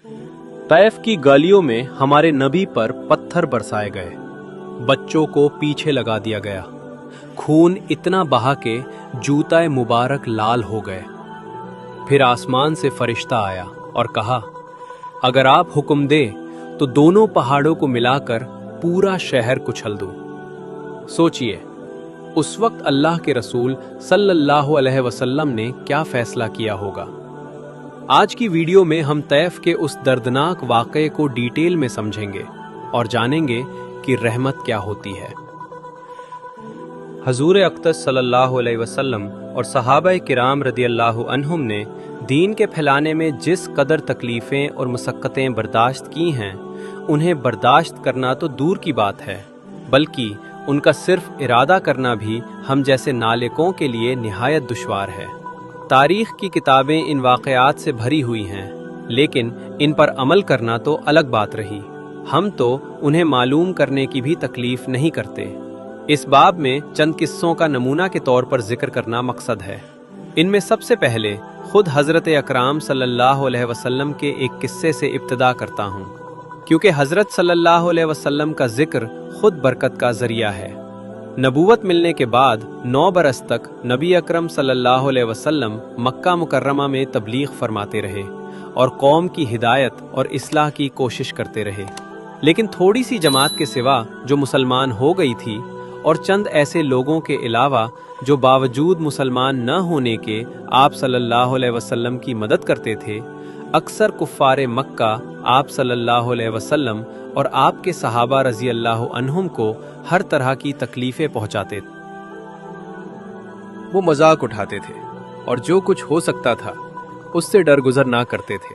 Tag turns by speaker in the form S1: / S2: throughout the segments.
S1: Taif की गलियों में हमारे नबी पर पत्थर बरसाए गए, बच्चों को पीछे लगा दिया गया, खून इतना बहा के जूता मुबारक लाल हो गए। फिर आसमान से फरिश्ता आया और कहा, अगर आप हुक्म दे तो दोनों पहाड़ों को मिलाकर पूरा शहर कुचल दूं। सोचिए, उस वक्त अल्लाह के रसूल सल्लल्लाहु अलैहि वसल्लम ने क्या फैसला किया होगा। आज की वीडियो में हम तैफ के उस दर्दनाक वाक़ये को डिटेल में समझेंगे और जानेंगे कि रहमत क्या होती है। हजूर अक़दस सल्लल्लाहु अलैहि वसल्लम और सहाबा किराम रदियल्लाहु अन्हुम ने दीन के फैलाने में जिस कदर तकलीफ़ें और मशक्क़तें बर्दाश्त की हैं, उन्हें बर्दाश्त करना तो दूर की बात है, बल्कि उनका सिर्फ इरादा करना भी हम जैसे नालायकों के लिए निहायत दुश्वार है। तारीख़ की किताबें इन वाक़यात से भरी हुई हैं, लेकिन इन पर अमल करना तो अलग बात रही। हम तो उन्हें मालूम करने की भी तकलीफ़ नहीं करते। इस बाब में चंद किस्सों का नमूना के तौर पर जिक्र करना मकसद है। इनमें सबसे पहले खुद हज़रत अकराम सल्लल्लाहु अलैहि वसल्लम के एक किस्से से इब्तिदा करता हूँ, क्योंकि हज़रत सल्लल्लाहु अलैहि वसल्लम का जिक्र खुद बरकत का ज़रिया है। नबूवत मिलने के बाद 9 बरस तक नबी अकरम सल्लल्लाहु अलैहि वसल्लम मक्का मुकर्रमा में तबलीग फरमाते रहे और कौम की हिदायत और इस्लाह की कोशिश करते रहे। लेकिन थोड़ी सी जमात के सिवा जो मुसलमान हो गई थी और चंद ऐसे लोगों के अलावा जो बावजूद मुसलमान न होने के आप सल्लल्लाहु अलैहि वसल्लम की मदद करते थे, अक्सर कुफ़ारे मक्का आप सल्लल्लाहु अलैहि वसल्लम और आपके सहाबा रज़ी अल्लाह अन्हुम को हर तरह की तकलीफ़ें पहुँचाते थे। वो मजाक उठाते थे और जो कुछ हो सकता था उससे डरगुजर ना करते थे।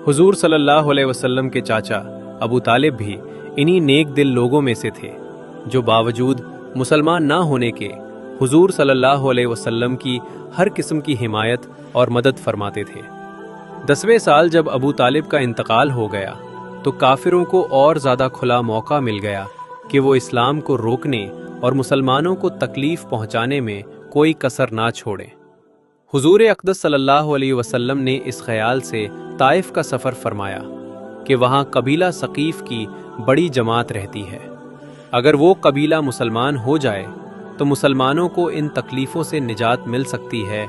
S1: हुजूर सल्लल्लाहु अलैहि वसल्लम के चाचा अबू तालिब भी इन्हीं नेक दिल लोगों में से थे, जो बावजूद मुसलमान ना होने के हुजूर सल्लल्लाहु अलैहि वसल्लम की हर किस्म की हिमायत और मदद फरमाते थे। 10वें साल जब अबू तालिब का इंतकाल हो गया तो काफिरों को और ज़्यादा खुला मौका मिल गया कि वो इस्लाम को रोकने और मुसलमानों को तकलीफ़ पहुँचाने में कोई कसर ना छोड़ें। हुजूर अक़दस सल्लल्लाहु अलैहि वसल्लम ने इस ख्याल से ताइफ का सफ़र फरमाया कि वहाँ कबीला सकीफ़ की बड़ी जमात रहती है। अगर वो कबीला मुसलमान हो जाए तो मुसलमानों को इन तकलीफ़ों से निजात मिल सकती है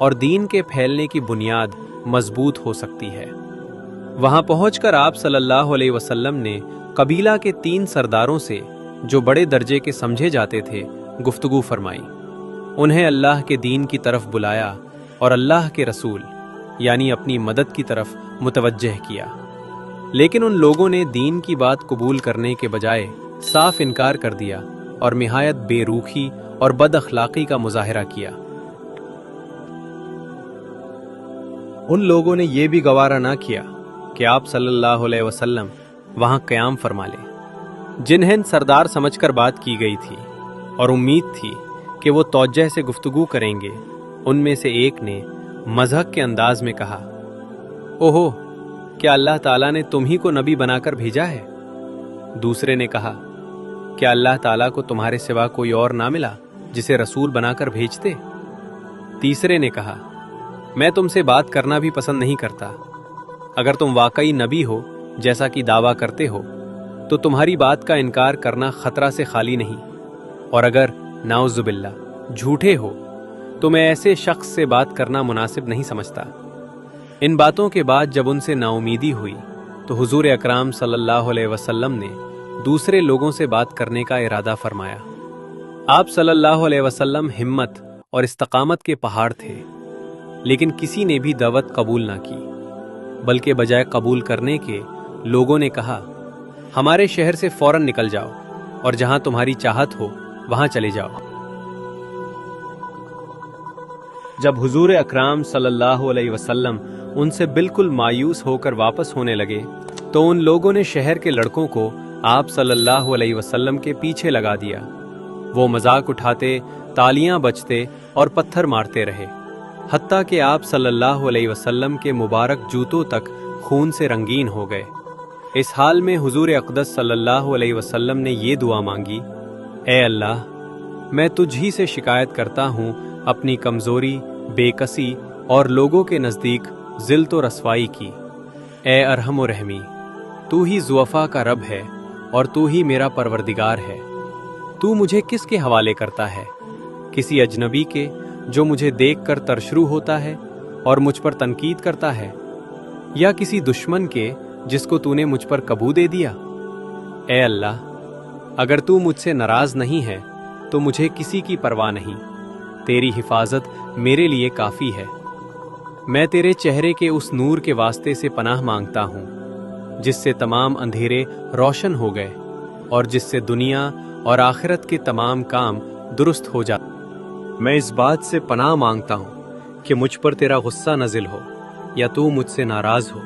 S1: और दीन के फैलने की बुनियाद मजबूत हो सकती है। वहाँ पहुँचकर आप सल्लल्लाहु अलैहि वसल्लम ने कबीला के 3 सरदारों से, जो बड़े दर्जे के समझे जाते थे, गुफ्तगू फरमाई। उन्हें अल्लाह के दीन की तरफ बुलाया और अल्लाह के रसूल यानी अपनी मदद की तरफ मुतवज्जह किया। लेकिन उन लोगों ने दीन की बात कबूल करने के बजाय साफ इनकार कर दिया और निहायत बेरूखी और बद अखलाकी का मुजाहिरा किया। उन लोगों ने यह भी गवारा ना किया कि आप सल्लल्लाहु अलैहि वसल्लम वहां क़याम फरमा लें। जिन्हें सरदार समझकर बात की गई थी और उम्मीद थी कि वो तौज्जह से गुफ्तगू करेंगे, उनमें से एक ने मज़हक के अंदाज में कहा, ओहो, क्या अल्लाह ताला ने तुम ही को नबी बनाकर भेजा है? दूसरे ने कहा, क्या अल्लाह ताला को तुम्हारे सिवा कोई और ना मिला जिसे रसूल बनाकर भेजते? तीसरे ने कहा, मैं तुमसे बात करना भी पसंद नहीं करता। अगर तुम वाकई नबी हो जैसा कि दावा करते हो तो तुम्हारी बात का इनकार करना खतरा से खाली नहीं, और अगर नाउज़ुबिल्लाह झूठे हो तो मैं ऐसे शख्स से बात करना मुनासिब नहीं समझता। इन बातों के बाद जब उनसे नाउमीदी हुई तो हुजूर अकराम सल्लल्लाहु अलैहि वसल्लम ने दूसरे लोगों से बात करने का इरादा फरमाया। आप सल्लल्लाहु अलैहि वसल्लम हिम्मत और इस्तकामत के पहाड़ थे, लेकिन किसी ने भी दावत कबूल ना की, बल्कि बजाय कबूल करने के लोगों ने कहा, हमारे शहर से फौरन निकल जाओ और जहां तुम्हारी चाहत हो वहां चले जाओ। जब हुजूर अकराम सल्लल्लाहु अलैहि वसल्लम उनसे बिल्कुल मायूस होकर वापस होने लगे तो उन लोगों ने शहर के लड़कों को आप सल्लल्लाहु अलैहि वसल्लम के पीछे लगा दिया। वो मजाक उठाते, तालियां बजते और पत्थर मारते रहे, हत्ता कि आप सल्लल्लाहु अलैहि वसल्लम के मुबारक जूतों तक खून से रंगीन हो गए। इस हाल में हुजूर अक़दस सल्लल्लाहु अलैहि वसल्लम ने ये दुआ मांगी, ए अल्लाह, मैं तुझ ही से शिकायत करता हूँ अपनी कमज़ोरी, बेकसी और लोगों के नज़दीक ज़िल्त व रसवाई की। ए अरहम रहमी, तू ही ज़ुअफ़ा का रब है और तू ही मेरा परवरदिगार है। तू मुझे किसके हवाले करता है? किसी अजनबी के जो मुझे देखकर तरशरू होता है और मुझ पर तनकीद करता है, या किसी दुश्मन के जिसको तूने मुझ पर कबू दे दिया? ए अल्लाह, अगर तू मुझसे नाराज नहीं है तो मुझे किसी की परवाह नहीं। तेरी हिफाजत मेरे लिए काफ़ी है। मैं तेरे चेहरे के उस नूर के वास्ते से पनाह मांगता हूँ जिससे तमाम अंधेरे रोशन हो गए और जिससे दुनिया और आखिरत के तमाम काम दुरुस्त हो जाते। मैं इस बात से पनाह मांगता हूँ कि मुझ पर तेरा गुस्सा नजिल हो या तू मुझसे नाराज हो।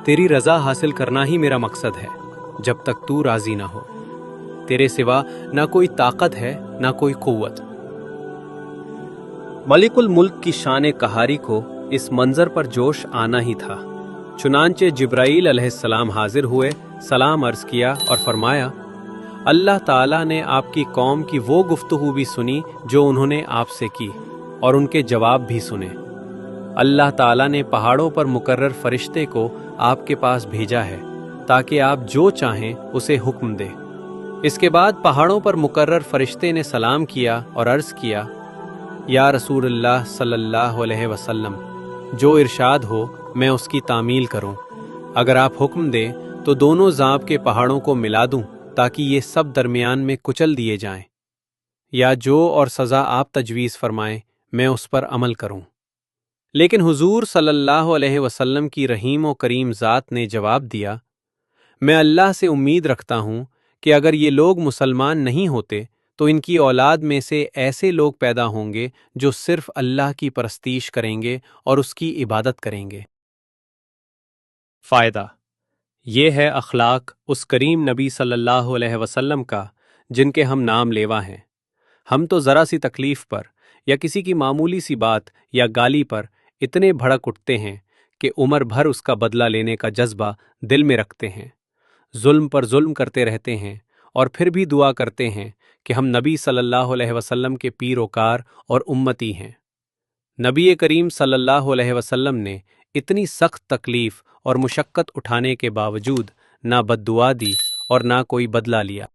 S1: तेरी रजा हासिल करना ही मेरा मकसद है जब तक तू राजी ना हो। तेरे सिवा ना कोई ताकत है ना कोई कुव्वत। मलिकुल मुल्क की शान कहारी को इस मंजर पर जोश आना ही था। चुनांचे जिब्राईल अलैहिस्सलाम हाजिर हुए, सलाम अर्ज किया और फरमाया, अल्लाह ताला ने आपकी कौम की वो गुफ्तगू भी सुनी जो उन्होंने आपसे की और उनके जवाब भी सुने। अल्लाह ताला ने पहाड़ों पर मुकर्रर फरिश्ते को आपके पास भेजा है ताकि आप जो चाहें उसे हुक्म दे। इसके बाद पहाड़ों पर मुकर्रर फरिश्ते ने सलाम किया और अर्ज किया, या रसूलुल्लाह सल्लल्लाहु अलैहि वसल्लम, जो इरशाद हो मैं उसकी तामील करूं। अगर आप हुक्म दें तो दोनों ज़ाब के पहाड़ों को मिला दूं ताकि ये सब दरमियान में कुचल दिए जाएं, या जो और सज़ा आप तजवीज़ फरमाएं मैं उस पर अमल करूं। लेकिन हुजूर सल्लल्लाहु अलैहि वसल्लम की रहीम व करीम ज़ात ने जवाब दिया, मैं अल्लाह से उम्मीद रखता हूं कि अगर ये लोग मुसलमान नहीं होते तो इनकी औलाद में से ऐसे लोग पैदा होंगे जो सिर्फ अल्लाह की परस्तीश करेंगे और उसकी इबादत करेंगे। फ़ायदा ये है अखलाक उस करीम नबी सल्लल्लाहु अलैहि वसल्लम का जिनके हम नाम लेवा हैं। हम तो ज़रा सी तकलीफ़ पर या किसी की मामूली सी बात या गाली पर इतने भड़क उठते हैं कि उम्र भर उसका बदला लेने का जज्बा दिल में रखते हैं, जुल्म पर जुल्म करते रहते हैं और फिर भी दुआ करते हैं कि हम नबी सल्लल्लाहु अलैहि वसल्लम के पीरोकार और उम्मती हैं। नबी करीम सल्लल्लाहु अलैहि वसल्लम ने इतनी सख्त तकलीफ़ और मुशक्क़त उठाने के बावजूद ना बद्दुआ दी और ना कोई बदला लिया।